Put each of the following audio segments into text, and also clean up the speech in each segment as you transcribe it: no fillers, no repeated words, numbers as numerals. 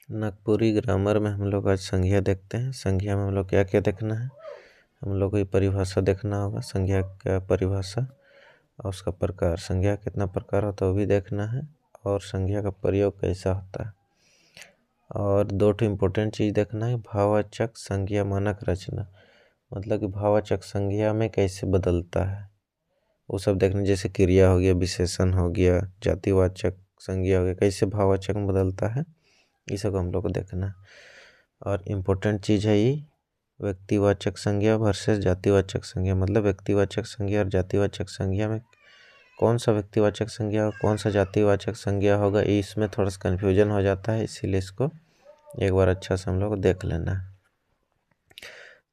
Nagpuri grammar में हम लोग आज संज्ञा देखते हैं। संज्ञा में हम लोग क्या क्या देखना है, हम लोग को परिभाषा देखना होगा। संज्ञा का परिभाषा और उसका प्रकार, संज्ञा कितना प्रकार होता है वो भी देखना है, और संज्ञा का प्रयोग कैसा होता है। और दो इम्पोर्टेंट चीज़ देखना है, भाववाचक संज्ञा मानक रचना, मतलब कि भाववाचक संज्ञा में कैसे बदलता है वो सब देखना। जैसे क्रिया हो गया, विशेषण हो गया, जातिवाचक संज्ञा हो गया, कैसे भाववाचक में बदलता है, ये सब हम लोग को देखना है। और इम्पोर्टेंट चीज़ है ये व्यक्तिवाचक संज्ञा वर्सेस जातिवाचक संज्ञा, मतलब व्यक्तिवाचक संज्ञा और जातिवाचक संज्ञा में कौन सा व्यक्तिवाचक संज्ञा और कौन सा जातिवाचक संज्ञा होगा, इसमें थोड़ा सा कन्फ्यूजन हो जाता है, इसीलिए इसको एक बार अच्छा से हम लोग को देख लेना है।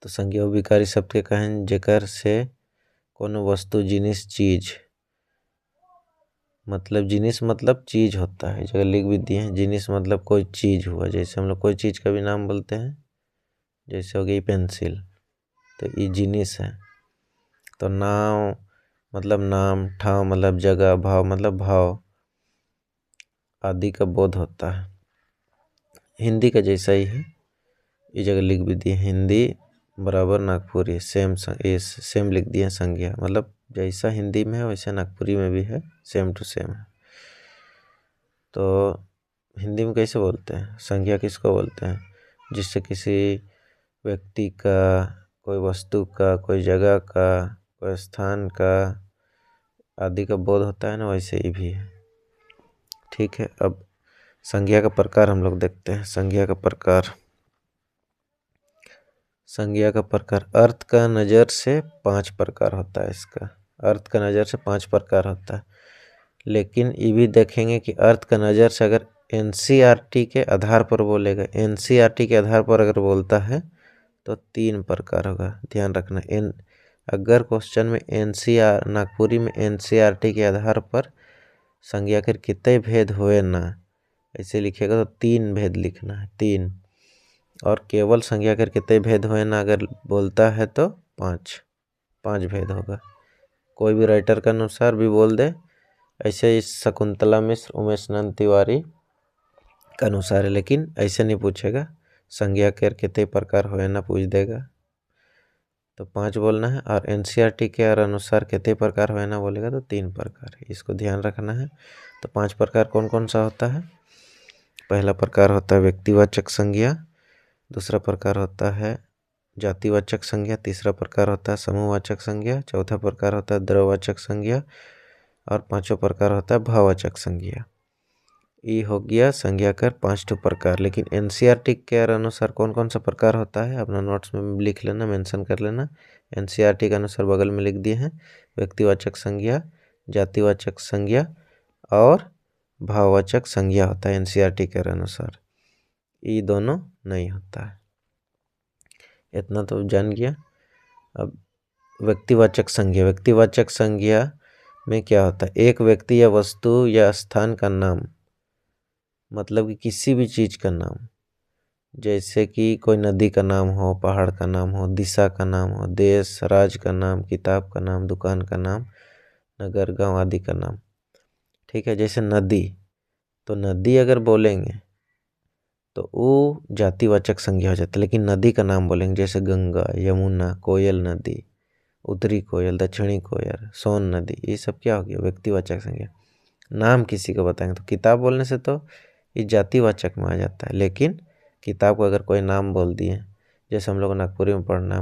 तो संज्ञा वो विकारी शब्द के कहें जेकर से कोनो वस्तु, जिनिस, चीज, मतलब जिनिस मतलब चीज होता है, जगह लिख भी दिए हैं। जिनिस मतलब कोई चीज हुआ, जैसे हम लोग कोई चीज का भी नाम बोलते हैं, जैसे हो गई पेंसिल, तो ये जिनिस है। तो नाम मतलब नाम, ठाव मतलब जगह, भाव मतलब भाव आदि का बोध होता है। हिंदी का जैसा ही है, ये जगह लिख भी दिए हिंदी बराबर नागपुरी, सेम लिख दिए संज्ञा, मतलब जैसा हिंदी में है वैसा नागपुरी में भी है, सेम टू सेम है। तो हिंदी में कैसे बोलते हैं, संज्ञा किसको बोलते हैं, जिससे किसी व्यक्ति का, कोई वस्तु का, कोई जगह का, कोई स्थान का आदि का बोध होता है ना, वैसे ही भी है। ठीक है, अब संज्ञा का प्रकार हम लोग देखते हैं। संज्ञा का प्रकार, संज्ञा का प्रकार अर्थ का नज़र से 5 प्रकार होता है। इसका अर्थ का नज़र से 5 प्रकार होता है, लेकिन ये भी देखेंगे कि अर्थ का नज़र से अगर एनसीईआरटी के आधार पर बोलेगा, एनसीईआरटी के आधार पर अगर बोलता है तो 3 प्रकार होगा, ध्यान रखना। अगर क्वेश्चन में नागपुरी में एनसीईआरटी के आधार पर संज्ञा के कितने भेद हुए ना, ऐसे लिखेगा तो 3 भेद लिखना है, 3। और केवल संज्ञा के कितने भेद हुए ना अगर बोलता है तो 5 भेद होगा। कोई भी राइटर के अनुसार भी बोल दे, ऐसे इस शकुंतला मिश्र, उमेश नंद तिवारी के अनुसार है, लेकिन ऐसे नहीं पूछेगा, संज्ञा के कितने प्रकार हुए ना पूछ देगा, तो 5 बोलना है। और एनसीईआरटी के अनुसार कितने प्रकार हुए ना बोलेगा तो 3 प्रकार, इसको ध्यान रखना है। तो 5 प्रकार कौन कौन सा होता है, पहला प्रकार होता है व्यक्तिवाचक संज्ञा, दूसरा प्रकार होता है जातिवाचक संज्ञा, तीसरा प्रकार होता है समूहवाचक संज्ञा, चौथा प्रकार होता है द्रववाचक संज्ञा, और 5वां प्रकार होता है भाववाचक संज्ञा। ये हो गया संज्ञा कर 5 प्रकार। लेकिन एनसीईआरटी के अनुसार कौन कौन सा प्रकार होता है अपना नोट्स में लिख लेना, मेंशन कर लेना। एनसीईआरटी के अनुसार बगल में लिख दिए हैं, व्यक्तिवाचक संज्ञा, जातिवाचक संज्ञा और भाववाचक संज्ञा होता है एनसीईआरटी के अनुसार, ये दोनों नहीं होता है। इतना तो जान गया। अब व्यक्तिवाचक संज्ञा, व्यक्तिवाचक संज्ञा में क्या होता है, एक व्यक्ति या वस्तु या स्थान का नाम, मतलब कि किसी भी चीज़ का नाम, जैसे कि कोई नदी का नाम हो, पहाड़ का नाम हो, दिशा का नाम हो, देश राज्य का नाम, किताब का नाम, दुकान का नाम, नगर गांव आदि का नाम। ठीक है, जैसे नदी, तो नदी अगर बोलेंगे तो वो जातिवाचक संज्ञा हो जाता है, लेकिन नदी का नाम बोलेंगे जैसे गंगा, यमुना, कोयल नदी, उत्तरी कोयल, दक्षिणी कोयल, सोन नदी, ये सब क्या हो गया, व्यक्तिवाचक संज्ञा। नाम किसी को बताएंगे, तो किताब बोलने से तो ये जातिवाचक में आ जाता है, लेकिन किताब को अगर कोई नाम बोल दिए, जैसे हम लोग को नागपुरी में पढ़ना है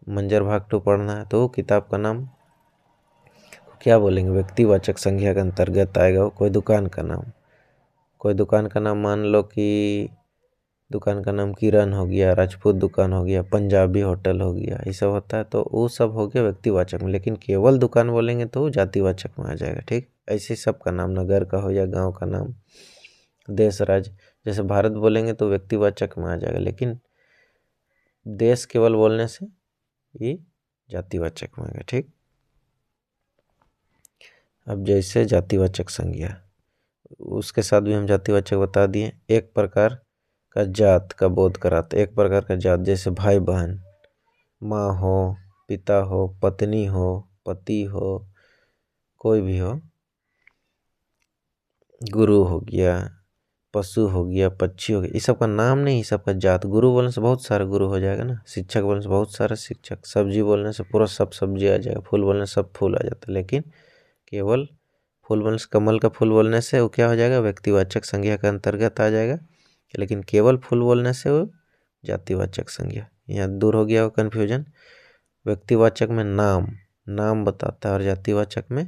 मंजर भाग 2 पढ़ना है, तो वो किताब का नाम क्या बोलेंगे, व्यक्तिवाचक संज्ञा के अंतर्गत आएगा। वो कोई दुकान का नाम, कोई दुकान का नाम, मान लो कि दुकान का नाम किरण हो गया, राजपूत दुकान हो गया, पंजाबी होटल हो गया, ये सब होता है, तो वो सब हो गया व्यक्तिवाचक में। लेकिन केवल दुकान बोलेंगे तो वो जातिवाचक में आ जाएगा। ठीक, ऐसे सब का नाम, नगर का हो या गांव का नाम, देश राज्य, जैसे भारत बोलेंगे तो व्यक्तिवाचक में आ जाएगा, लेकिन देश केवल बोलने से ये जातिवाचक में आएगा। ठीक, अब जैसे जातिवाचक संज्ञा, उसके साथ भी हम जातिवाचक बता दिए। एक प्रकार का जात का बोध कराते, एक प्रकार का जात, जैसे भाई बहन, माँ हो, पिता हो, पत्नी हो, पति हो, कोई भी हो, गुरु हो गया, पशु हो गया, पक्षी हो गया, ये सब का नाम नहीं, सब का जात। गुरु बोलने से बहुत सारे गुरु हो जाएगा ना, शिक्षक बोलने से बहुत सारे शिक्षक, सब्जी बोलने से पूरा सब सब्जी आ जाएगा, फूल बोलने से सब फूल आ जाता है। लेकिन केवल फूल बोलने से, कमल का फूल बोलने से वो क्या हो जाएगा, व्यक्तिवाचक संज्ञा के अंतर्गत आ जाएगा। लेकिन केवल फूल बोलने से वो जातिवाचक संज्ञा। यहाँ दूर हो गया वो कन्फ्यूजन। व्यक्तिवाचक में नाम, नाम बताता है, और जातिवाचक में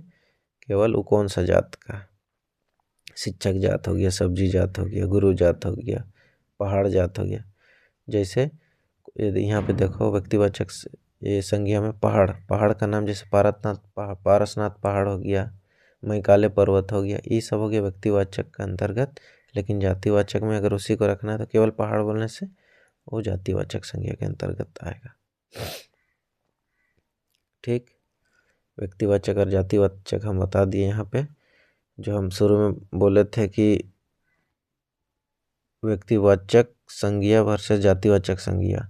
केवल वो कौन सा जात का, शिक्षक जात हो गया, सब्जी जात हो गया, गुरु जात हो गया, पहाड़ जात हो गया। जैसे यदि यहाँ पे देखो व्यक्तिवाचक ये संज्ञा में पहाड़, पहाड़ का नाम जैसे पारसनाथ पहाड़ हो गया, मैकाले पर्वत हो गया, ये सब हो गया व्यक्तिवाचक का अंतर्गत। लेकिन जातिवाचक में अगर उसी को रखना है तो केवल पहाड़ बोलने से वो जातिवाचक संज्ञा के अंतर्गत आएगा। ठीक, व्यक्तिवाचक और जातिवाचक हम बता दिए। यहाँ पे जो हम शुरू में बोले थे कि व्यक्तिवाचक संज्ञा वर्सेस जातिवाचक संज्ञा,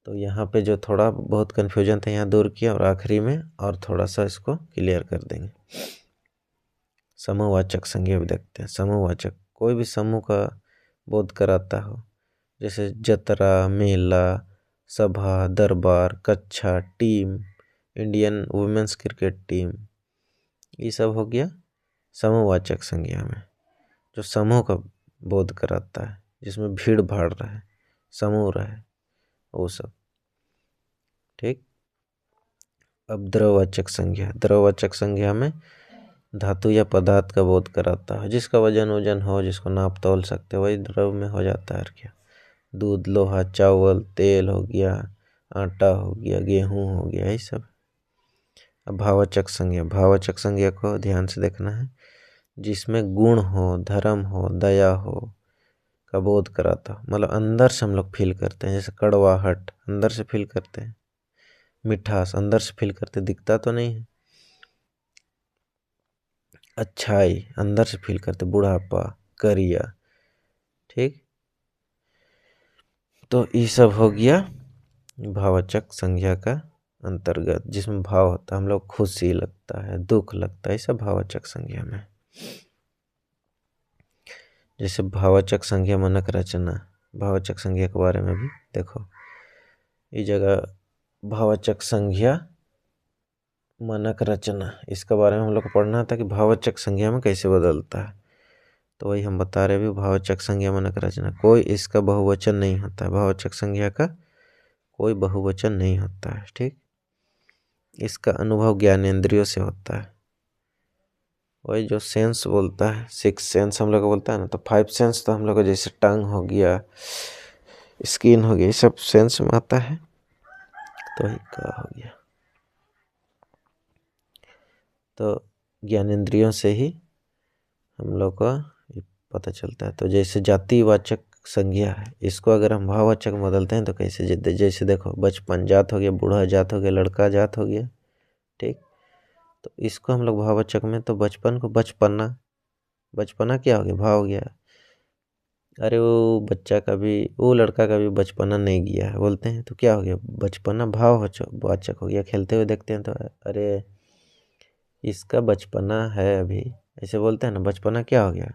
तो यहाँ पे जो थोड़ा बहुत कन्फ्यूजन था यहाँ दूर किया, और आखिरी में और थोड़ा सा इसको क्लियर कर देंगे। समूहवाचक संज्ञा भी देखते हैं। समूहवाचक कोई भी समूह का बोध कराता हो, जैसे जतरा, मेला, सभा, दरबार, कक्षा, team, Indian women's cricket team, ये सब हो गया समूहवाचक संज्ञा में, जो समूह का बोध कराता है, जिसमें भीड़ भाड़ रहे, समूह रहे, वो सब। ठीक, अब द्रववाचक संज्ञा। द्रववाचक संज्ञा में धातु या पदार्थ का बोध कराता है, जिसका वजन हो, जिसको नाप तौल सकते, वही द्रव में हो जाता है। क्या, दूध, लोहा, चावल, तेल हो गया, आटा हो गया, गेहूं हो गया, यही सब। अब भाववाचक संज्ञा। भाववाचक संज्ञा को ध्यान से देखना है, जिसमें गुण हो, धर्म हो, दया हो का बोध कराता, मतलब अंदर से हम लोग फील करते हैं। जैसे कड़वाहट अंदर से फील करते हैं, मिठास अंदर से फील करते, दिखता तो नहीं है। अच्छाई अंदर से फील करते, बुढ़ापा, करिया। ठीक, तो ये सब हो गया भाववाचक संज्ञा का अंतर्गत, जिसमें भाव होता है, हम लोग खुशी लगता है, दुख लगता है, ये सब भाववाचक संज्ञा में। जैसे भाववाचक संज्ञा मानक रचना, भाववाचक संज्ञा के बारे में भी देखो, ये जगह भाववाचक संज्ञा मानक रचना, इसके बारे में हम लोग को पढ़ना था कि भाववाचक संज्ञा में कैसे बदलता है। तो वही हम बता रहे भी, भाववाचक संज्ञा मानक रचना, कोई इसका बहुवचन नहीं होता है। भाववाचक संज्ञा का कोई बहुवचन नहीं होता है। ठीक, इसका अनुभव ज्ञानेंद्रियों से होता है। वही जो सेंस बोलता है, 6 सेंस हम लोग को बोलता है ना, तो 5 सेंस तो हम लोग को जैसे टंग हो गया, स्किन हो गया, ये सब सेंस में आता है। तो ही का हो गया, तो ज्ञानेंद्रियों से ही हम लोग का पता चलता है। तो जैसे जातिवाचक संज्ञा है, इसको अगर हम भाववाचक में बदलते हैं तो कैसे, जैसे देखो बचपन जात हो गया, बूढ़ा जात हो गया, लड़का जात हो गया। ठीक, तो इसको हम लोग भाववाचक में, तो बचपन को बचपना, बचपना क्या हो गया, भाव हो गया। अरे वो बच्चा का भी, वो लड़का का भी बचपना नहीं गया है बोलते हैं, तो क्या हो गया, बचपना भाववाचक हो गया। खेलते हुए देखते हैं तो अरे इसका बचपना है अभी, ऐसे बोलते हैं ना, बचपना क्या हो गया,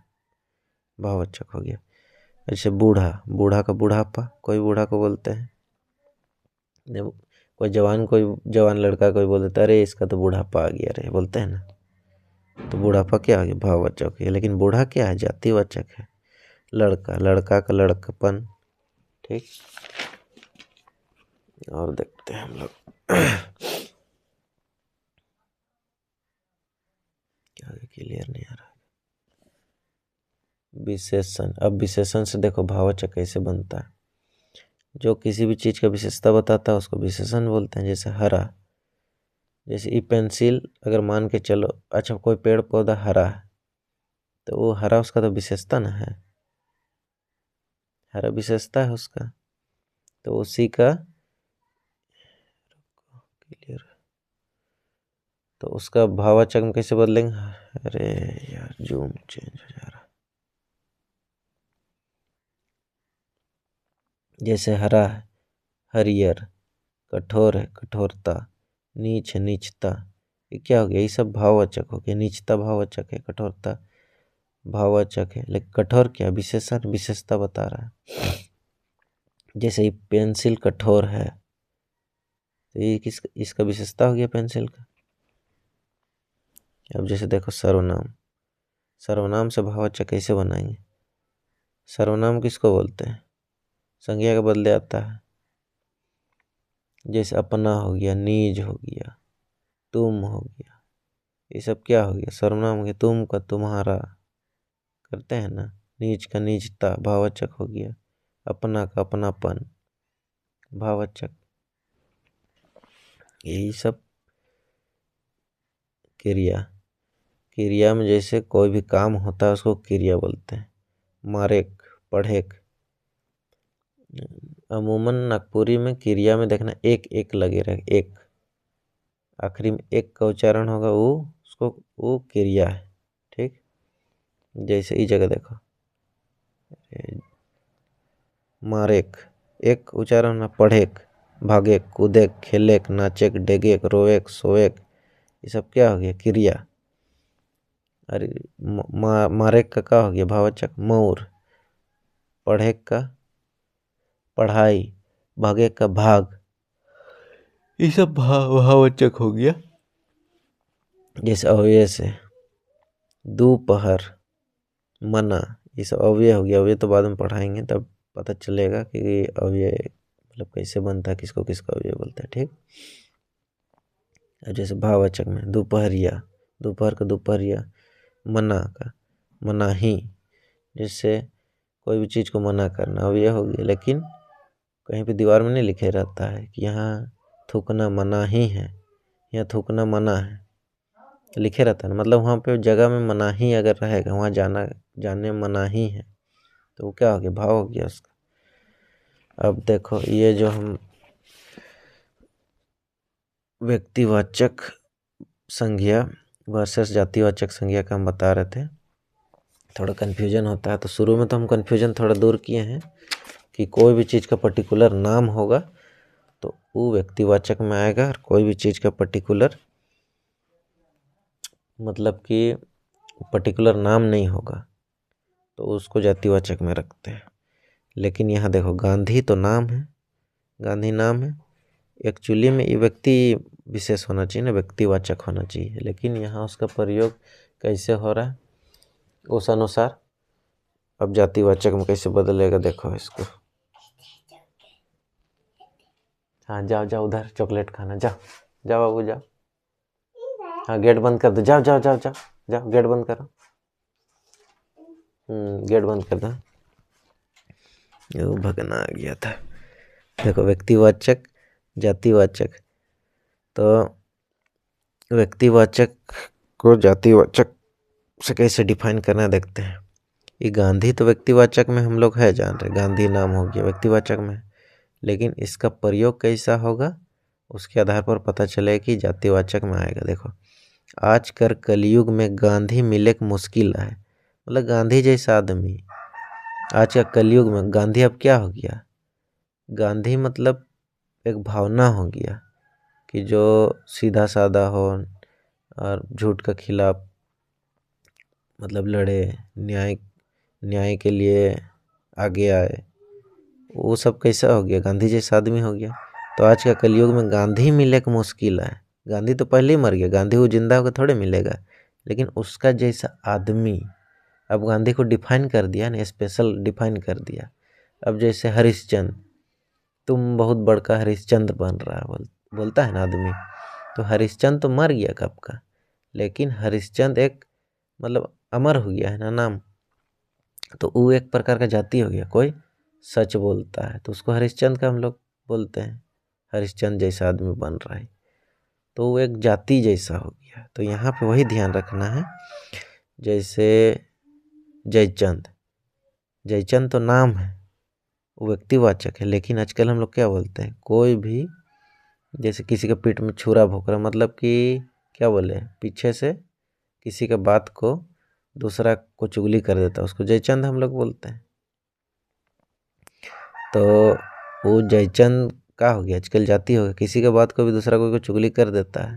भाववाचक हो गया। ऐसे बूढ़ा, बूढ़ा का बुढ़ापा, कोई बूढ़ा को बोलते हैं। कोई जवान लड़का कोई बोल देता है अरे इसका तो बुढ़ापा आ गया रे, बोलते हैं ना, तो बुढ़ापा क्या आ गया, भाववाचक है। लेकिन बूढ़ा क्या है, जातिवाचक है। लड़का का लड़कपन। ठीक, और देखते हैं हम लोग क्या क्लियर नहीं आ रहा। विशेषण। अब विशेषण से देखो भाववाचक कैसे बनता है। जो किसी भी चीज का विशेषता बताता है उसको विशेषण बोलते हैं। जैसे हरा, जैसे ये पेंसिल अगर मान के चलो, अच्छा कोई पेड़ पौधा हरा है, तो वो हरा उसका तो विशेषता ना है, हरा विशेषता है उसका, तो उसी का क्लियर, तो उसका भाववाचक में कैसे बदलेंगे। अरे यार जूम चेंज हो जा रहा। जैसे हरा है, हरियर, कठोर है, कठोरता, नीच है, नीचता, ये क्या हो गया, ये सब भाववाचक हो गया। नीचता भाववाचक है, कठोरता भाववाचक है, लेकिन कठोर क्या विशेषण विशेषता बता रहा है। जैसे ये पेंसिल कठोर है, तो ये इसका विशेषता हो गया पेंसिल का। अब जैसे देखो सर्वनाम, सर्वनाम से भाववाचक कैसे बनाएंगे। सर्वनाम किसको बोलते हैं, संज्ञा के बदले आता है। जैसे अपना हो गया, निज हो गया, तुम हो गया, ये सब क्या हो गया, सर्वनाम हो गया। तुम का तुम्हारा करते हैं ना, निज का निजता भाववाचक हो गया, अपना का अपनापन भाववाचक। यही सब क्रिया, क्रिया में जैसे कोई भी काम होता है उसको क्रिया बोलते हैं। मारेक, पढ़ेक, अमूमन नागपुरी में क्रिया में देखना एक एक लगे रहे, एक आखिरी में एक का उच्चारण होगा, वो क्रिया है। ठीक, जैसे इस जगह देखो मारेक एक उच्चारण है, पढ़ेक, भागेक, कूदेक, खेलेक, नाचेक, डेगेक, रोएक, सोएक, ये सब क्या हो गया क्रिया। अरे मारेक का हो गया भाववाचक मौर, पढ़ेक का पढ़ाई, भागेक का भाग, ये सब भाववाचक हो गया। जैसे अव्यय से दोपहर, मना, ये सब अव्यय हो गया। अव्यय तो बाद में पढ़ाएंगे तब पता चलेगा कि अव्यय मतलब कैसे बनता है, किसको किसको अव्यय बोलते हैं। ठीक, जैसे भाववाचक में दोपहरिया, दोपहर का दोपहरिया, मना का मनाही, जैसे कोई भी चीज़ को मना करना अव्यय हो गया। लेकिन कहीं पे दीवार में नहीं लिखे रहता है कि यहाँ थूकना मना ही है, यहाँ थूकना मना है, लिखे रहता है, मतलब वहाँ पे जगह में मनाही अगर रहेगा, वहाँ जाने मनाही है, तो वो क्या हो गया भाव हो गया उसका। अब देखो ये जो हम व्यक्तिवाचक संज्ञा वर्सेस जातिवाचक संज्ञा का हम बता रहे थे, थोड़ा कन्फ्यूजन होता है। तो शुरू में तो हम कन्फ्यूजन थोड़ा दूर किए हैं कि कोई भी चीज़ का पर्टिकुलर नाम होगा तो वो व्यक्तिवाचक में आएगा, और कोई भी चीज़ का पर्टिकुलर मतलब कि पर्टिकुलर नाम नहीं होगा तो उसको जातिवाचक में रखते हैं। लेकिन यहाँ देखो गांधी तो नाम है, गांधी नाम है, एक्चुअली में ये व्यक्ति विशेष होना चाहिए ना, व्यक्तिवाचक होना चाहिए, लेकिन यहाँ उसका प्रयोग कैसे हो रहा है उस अनुसार अब जातिवाचक में कैसे बदलेगा देखो इसको। हाँ जाओ जाओ उधर चॉकलेट खाना, जाओ जाओ बाबू जाओ, हाँ गेट बंद कर दो, जाओ जाओ जाओ जाओ जाओ गेट बंद करो, गेट बंद कर दो। वो भगना आ गया था। देखो व्यक्तिवाचक जातिवाचक, तो व्यक्तिवाचक को जातिवाचक से कैसे डिफाइन करना देखते हैं। ये गांधी तो व्यक्तिवाचक में हम लोग है जान रहे, गांधी नाम हो गया व्यक्तिवाचक में, लेकिन इसका प्रयोग कैसा होगा उसके आधार पर पता चलेगा कि जातिवाचक में आएगा। देखो आज कर कलयुग में गांधी मिले मुश्किल है, मतलब गांधी जैसा आदमी आज का कलयुग में, गांधी अब क्या हो गया, गांधी मतलब एक भावना हो गया कि जो सीधा साधा हो और झूठ के खिलाफ मतलब लड़े, न्याय के लिए आगे आए, वो सब कैसा हो गया, गांधी जैसा आदमी हो गया। तो आज का कलयुग में गांधी मिले का मुश्किल है। गांधी तो पहले ही मर गया, गांधी वो जिंदा होकर थोड़े मिलेगा, लेकिन उसका जैसा आदमी अब गांधी को डिफाइन कर दिया ना, स्पेशल डिफाइन कर दिया। अब जैसे हरिश्चंद्र, तुम बहुत बड़का हरिश्चंद्र बन रहा है बोलता है ना आदमी, तो हरिश्चंद्र तो मर गया कब का, लेकिन हरिश्चंद्र एक मतलब अमर हो गया है ना नाम, तो वो एक प्रकार का जाति हो गया। कोई सच बोलता है तो उसको हरिश्चंद्र का हम लोग बोलते हैं, हरिश्चंद्र जैसा आदमी बन रहा है तो वो एक जाति जैसा हो गया। तो यहाँ पे वही ध्यान रखना है। जैसे जयचंद, जयचंद तो नाम है, वो व्यक्तिवाचक है, लेकिन आजकल हम लोग क्या बोलते हैं, कोई भी जैसे किसी के पीठ में छुरा भोंक रहा, मतलब कि क्या बोले, पीछे से किसी के बात को दूसरा को चुगली कर देता है, उसको जयचंद हम लोग बोलते हैं। तो वो जयचंद का हो गया, आजकल जाति हो गया, किसी के बात को भी दूसरा कोई को चुगली कर देता है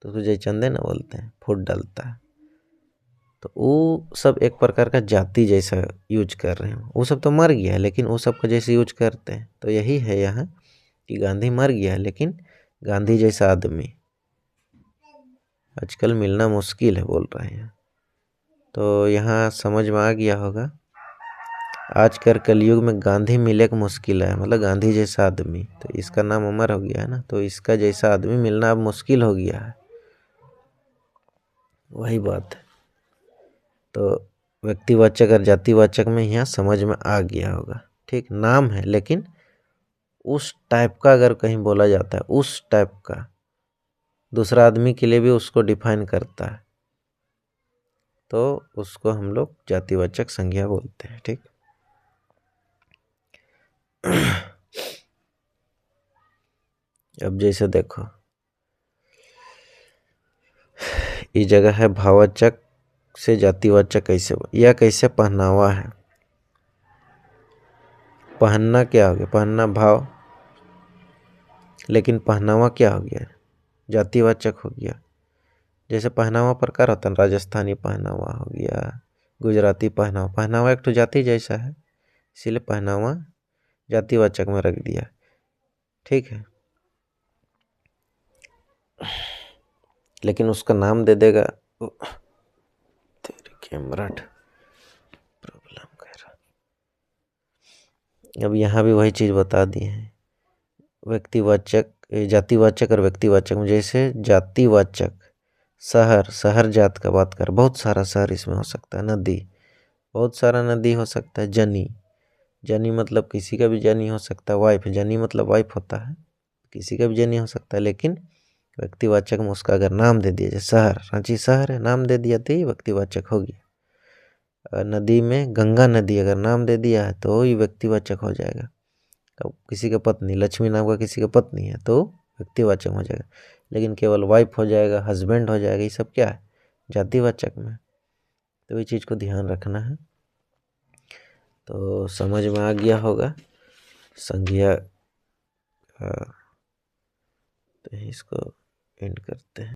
तो उसको जयचंदे ना बोलते हैं, फूट डालता है। तो वो सब एक प्रकार का जाति जैसा यूज कर रहे हैं। वो सब तो मर गया है लेकिन वो सब का जैसे यूज करते हैं। तो यही है यहाँ कि गांधी मर गया है लेकिन गांधी जैसा आदमी आजकल मिलना मुश्किल है बोल रहे हैं। तो यहाँ समझ में आ गया होगा, आजकल कलयुग में गांधी मिले का मुश्किल है, मतलब गांधी जैसा आदमी। तो इसका नाम अमर हो गया है ना, तो इसका जैसा आदमी मिलना अब मुश्किल हो गया है, वही बात है। तो व्यक्तिवाचक और जातिवाचक में यहाँ समझ में आ गया होगा। ठीक, नाम है लेकिन उस टाइप का अगर कहीं बोला जाता है, उस टाइप का दूसरा आदमी के लिए भी उसको डिफाइन करता है, तो उसको हम लोग जातिवाचक संज्ञा बोलते हैं। ठीक, अब जैसे देखो ये जगह है भाववाचक से जातिवाचक कैसे, यह कैसे पहनावा है। पहनना क्या हो गया, पहनना भाव, लेकिन पहनावा क्या हो गया, जातिवाचक हो गया। जैसे पहनावा प्रकार होता है, राजस्थानी पहनावा हो गया, गुजराती पहनावा। पहनावा एक तो जाति जैसा है, इसीलिए पहनावा जातिवाचक में रख दिया। ठीक है, लेकिन उसका नाम दे देगा, तेरे कैमरा प्रॉब्लम कर रहा। अब यहाँ भी वही चीज बता दी है, व्यक्तिवाचक, जातिवाचक और व्यक्तिवाचक में। जैसे जातिवाचक शहर, शहर जात का बात कर, बहुत सारा शहर इसमें हो सकता है। नदी, बहुत सारा नदी हो सकता है। जनी, जनी मतलब किसी का भी जनी हो सकता है। वाइफ, जनी मतलब वाइफ होता है, किसी का भी जनी हो सकता है। लेकिन व्यक्तिवाचक में उसका अगर नाम दे दिया, जैसे शहर, रांची शहर है, नाम दे दिया तो ये व्यक्तिवाचक हो गया। नदी में गंगा नदी अगर नाम दे दिया है तो ये व्यक्तिवाचक हो जाएगा। अब किसी का पत्नी, लक्ष्मी नाम का किसी का पत्नी है तो व्यक्तिवाचक हो जाएगा। लेकिन केवल वाइफ हो जाएगा, हस्बैंड हो जाएगा, ये सब क्या है, जातिवाचक में। तो ये चीज़ को ध्यान रखना है। तो समझ में आ गया होगा संज्ञा। तो इसको एंड करते हैं।